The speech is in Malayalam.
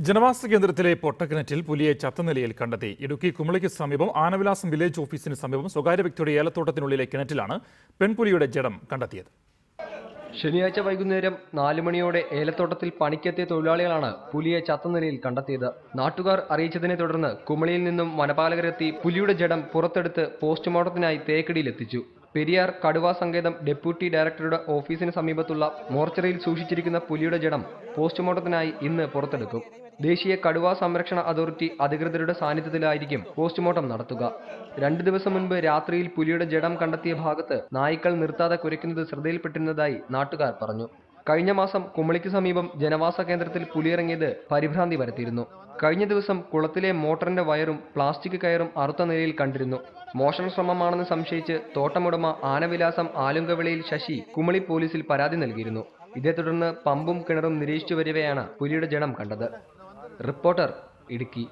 ജനവാസ കേന്ദ്രത്തിലെ പൊട്ടക്കിണറ്റിൽ പുലിയെ ചത്ത നിലയിൽ കണ്ടെത്തി. ഇടുക്കി കുമളിക്ക് സമീപം ആനവിലാസം വില്ലേജ് ഓഫീസിന് സമീപം സ്വകാര്യ വ്യക്തിയുടെ ഏലത്തോട്ടത്തിനുള്ളിലെ കിണറ്റിലാണ് പെൺപുലിയുടെ ജഡം കണ്ടെത്തിയത്. ശനിയാഴ്ച വൈകുന്നേരം 4 മണിയോടെ ഏലത്തോട്ടത്തിൽ പണിക്കെത്തിയ തൊഴിലാളികളാണ് പുലിയെ ചത്ത നിലയിൽ കണ്ടെത്തിയത്. നാട്ടുകാർ അറിയിച്ചതിനെ തുടർന്ന് കുമളിയിൽ നിന്നും വനപാലകരെത്തി പുലിയുടെ ജഡം പുറത്തെടുത്ത് പോസ്റ്റ്മോർട്ടത്തിനായി തേക്കടിയിലെത്തിച്ചു. പെരിയാർ കടുവാ സങ്കേതം ഡെപ്യൂട്ടി ഡയറക്ടറുടെ ഓഫീസിന് സമീപത്തുള്ള മോർച്ചറിയിൽ സൂക്ഷിച്ചിരിക്കുന്ന പുലിയുടെ ജഡം പോസ്റ്റ്മോർട്ടത്തിനായി ഇന്ന് പുറത്തെടുക്കും. ദേശീയ കടുവാ സംരക്ഷണ അതോറിറ്റി അധികൃതരുടെ സാന്നിധ്യത്തിലായിരിക്കും പോസ്റ്റ്മോർട്ടം നടത്തുക. 2 ദിവസം മുൻപ് രാത്രിയിൽ പുലിയുടെ ജഡം കണ്ടെത്തിയ ഭാഗത്ത് നായ്ക്കൾ നിർത്താതെ കുരയ്ക്കുന്നത് ശ്രദ്ധയിൽപ്പെട്ടിരുന്നതായി നാട്ടുകാർ പറഞ്ഞു. കഴിഞ്ഞ മാസം കുമളിക്ക് സമീപം ജനവാസ കേന്ദ്രത്തിൽ പുലിയിറങ്ങിയത് പരിഭ്രാന്തി വരുത്തിയിരുന്നു. കഴിഞ്ഞ ദിവസം കുളത്തിലെ മോട്ടറിന്റെ വയറും പ്ലാസ്റ്റിക് കയറും അറുത്ത നിലയിൽ കണ്ടിരുന്നു. മോഷണ ശ്രമമാണെന്ന് സംശയിച്ച് തോട്ടമുടമ ആനവിലാസം ആലുങ്കവിളയിൽ ശശി കുമളി പോലീസിൽ പരാതി നൽകിയിരുന്നു. ഇതേ തുടർന്ന് പമ്പും കിണറും നിരീക്ഷിച്ചു വരികയാണ് പുലിയുടെ ജഡം കണ്ടത്. റിപ്പോർട്ടർ, ഇടുക്കി.